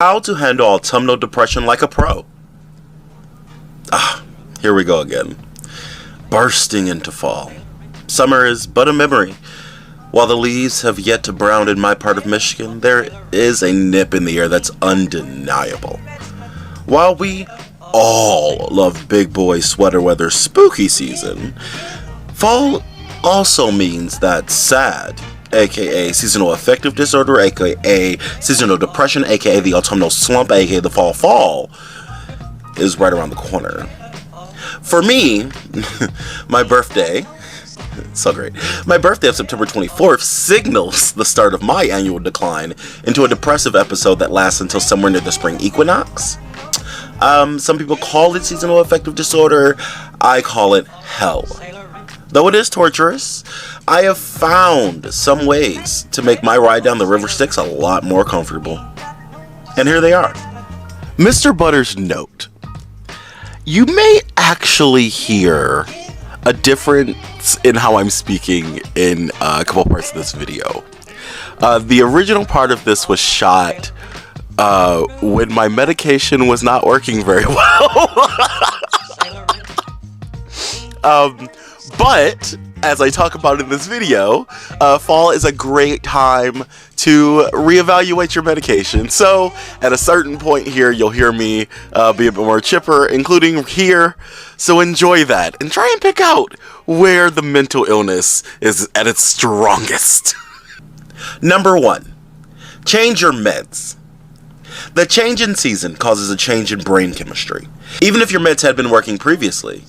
How to handle autumnal depression like a pro. Here we go again. Bursting into fall. Summer is but a memory. While the leaves have yet to brown in my part of Michigan, there is a nip in the air that's undeniable. While we all love big boy sweater weather spooky season, fall also means that SAD, aka seasonal affective disorder, aka seasonal depression, aka the autumnal slump, aka the fall, is right around the corner. For me, my birthday, so great, my birthday of September 24th signals the start of my annual decline into a depressive episode that lasts until somewhere near the spring equinox. Some people call it seasonal affective disorder. I call it hell. Though it is torturous, I have found some ways to make my ride down the River Styx a lot more comfortable. And here they are. Mr. Butter's note. You may actually hear a difference in how I'm speaking in a couple parts of this video. The original part of this was shot when my medication was not working very well. But, as I talk about in this video, fall is a great time to reevaluate your medication. So, at a certain point here, you'll hear me be a bit more chipper, including here. So enjoy that, and try and pick out where the mental illness is at its strongest. Number 1. Change your meds. The change in season causes a change in brain chemistry. Even if your meds had been working previously,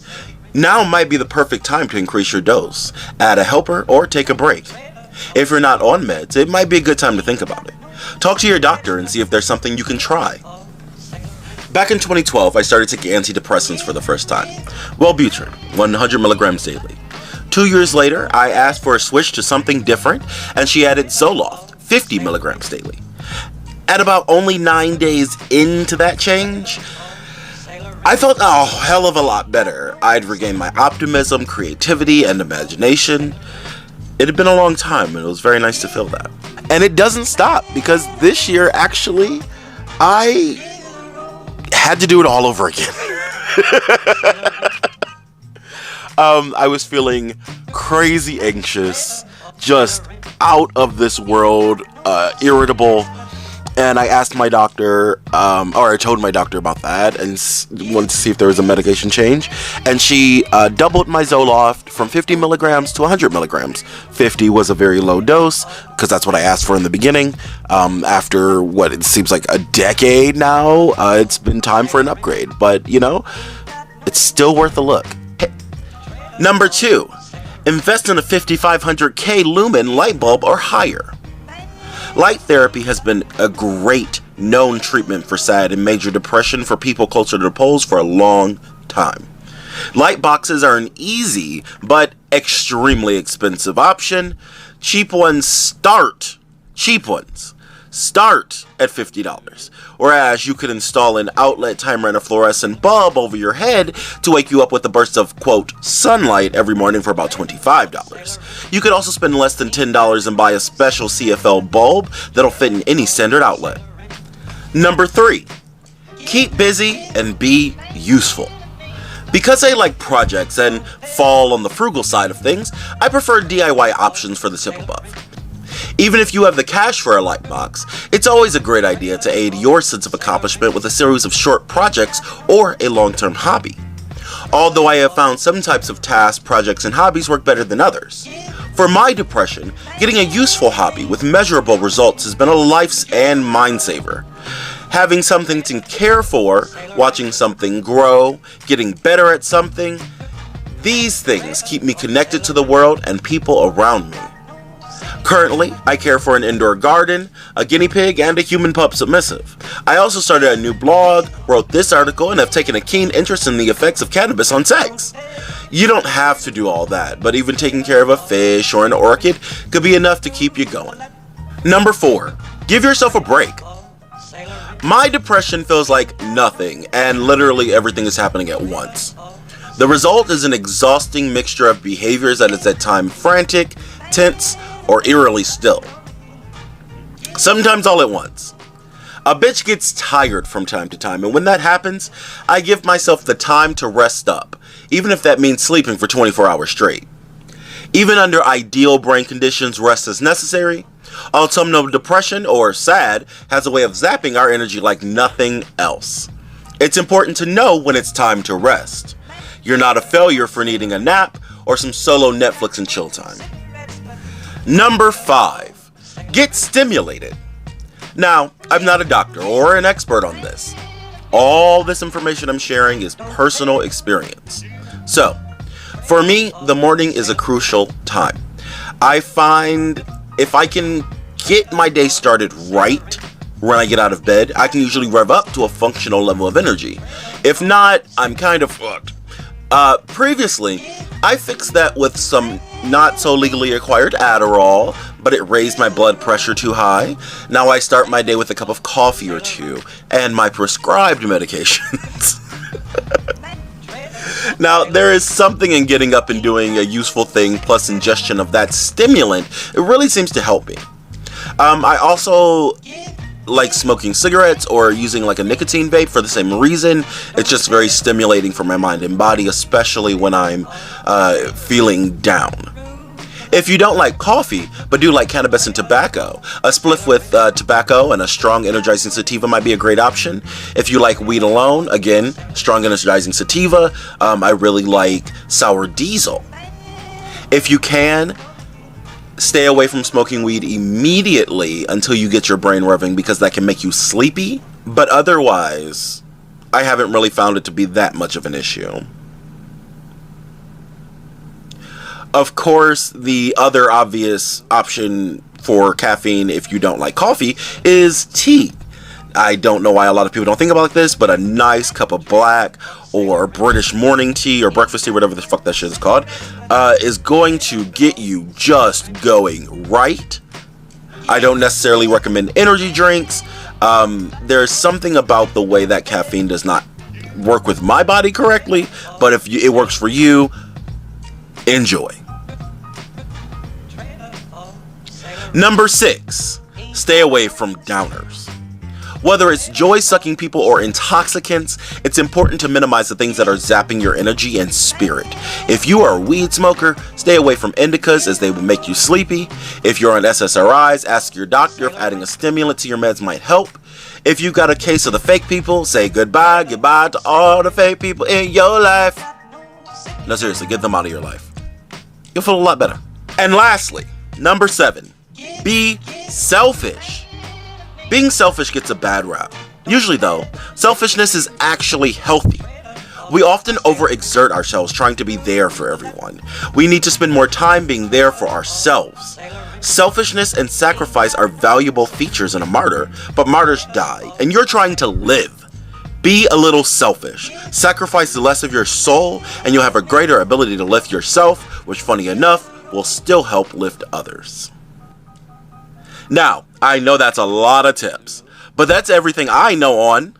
now might be the perfect time to increase your dose, add a helper, or take a break. If you're not on meds, it might be a good time to think about it. Talk to your doctor and see if there's something you can try. Back in 2012, I started taking antidepressants for the first time. Wellbutrin, 100 milligrams daily. 2 years later, I asked for a switch to something different, and she added Zoloft, 50 milligrams daily. At about only 9 days into that change, I felt a hell of a lot better. I'd regained my optimism, creativity, and imagination. It had been a long time, and it was very nice to feel that. And it doesn't stop, because this year, actually, I had to do it all over again. I was feeling crazy anxious, just out of this world, irritable. And I asked my doctor, or I told my doctor about that and wanted to see if there was a medication change. And she doubled my Zoloft from 50 milligrams to 100 milligrams. 50 was a very low dose, because that's what I asked for in the beginning. After what it seems like a decade now, it's been time for an upgrade. But, you know, it's still worth a look. Number 2, invest in a 5500K lumen light bulb or higher. Light therapy has been a great known treatment for SAD and major depression for people closer to the poles for a long time. Light boxes are an easy but extremely expensive option. Cheap ones start at $50, whereas you could install an outlet timer and a fluorescent bulb over your head to wake you up with a burst of, quote, sunlight every morning for about $25. You could also spend less than $10 and buy a special CFL bulb that'll fit in any standard outlet. Number 3, keep busy and be useful. Because I like projects and fall on the frugal side of things, I prefer DIY options for the tip above. Even if you have the cash for a light box, it's always a great idea to aid your sense of accomplishment with a series of short projects or a long-term hobby. Although I have found some types of tasks, projects, and hobbies work better than others. For my depression, getting a useful hobby with measurable results has been a life and mind saver. Having something to care for, watching something grow, getting better at something, these things keep me connected to the world and people around me. Currently, I care for an indoor garden, a guinea pig, and a human pup submissive. I also started a new blog, wrote this article, and have taken a keen interest in the effects of cannabis on sex. You don't have to do all that, but even taking care of a fish or an orchid could be enough to keep you going. Number 4, give yourself a break. My depression feels like nothing, and literally everything is happening at once. The result is an exhausting mixture of behaviors that is at times frantic, tense, or eerily still. Sometimes all at once. A bitch gets tired from time to time, and when that happens, I give myself the time to rest up, even if that means sleeping for 24 hours straight. Even under ideal brain conditions, rest is necessary. Autumnal depression, or SAD, has a way of zapping our energy like nothing else. It's important to know when it's time to rest. You're not a failure for needing a nap or some solo Netflix and chill time. Number 5. Get stimulated. Now, I'm not a doctor or an expert on this. All this information I'm sharing is personal experience. So, for me, the morning is a crucial time. I find if I can get my day started right when I get out of bed, I can usually rev up to a functional level of energy. If not, I'm kind of fucked. Previously, I fixed that with some not so legally acquired Adderall, but it raised my blood pressure too high. Now I start my day with a cup of coffee or two, and my prescribed medications. Now, there is something in getting up and doing a useful thing plus ingestion of that stimulant. It really seems to help me. I also like smoking cigarettes or using like a nicotine vape for the same reason. It's just very stimulating for my mind and body, especially when I'm feeling down. If you don't like coffee, but do like cannabis and tobacco, a spliff with tobacco and a strong energizing sativa might be a great option. If you like weed alone, again, strong energizing sativa. I really like sour diesel. If you can, stay away from smoking weed immediately until you get your brain revving, because that can make you sleepy. But otherwise, I haven't really found it to be that much of an issue. Of course, the other obvious option for caffeine if you don't like coffee is tea. I don't know why a lot of people don't think about this, but a nice cup of black or British morning tea or breakfast tea, whatever the fuck that shit is called, is going to get you just going right. I don't necessarily recommend energy drinks. There's something about the way that caffeine does not work with my body correctly, but if it works for you, enjoy. Number 6, stay away from downers. Whether it's joy-sucking people or intoxicants, it's important to minimize the things that are zapping your energy and spirit. If you are a weed smoker, stay away from indicas as they will make you sleepy. If you're on SSRIs, ask your doctor if adding a stimulant to your meds might help. If you got a case of the fake people, say goodbye to all the fake people in your life. No, seriously, get them out of your life. You'll feel a lot better. And lastly, number 7, be selfish. Being selfish gets a bad rap. Usually though, selfishness is actually healthy. We often overexert ourselves trying to be there for everyone. We need to spend more time being there for ourselves. Selfishness and sacrifice are valuable features in a martyr, but martyrs die, and you're trying to live. Be a little selfish. Sacrifice less of your soul, and you'll have a greater ability to lift yourself, which, funny enough, will still help lift others. Now, I know that's a lot of tips, but that's everything I know on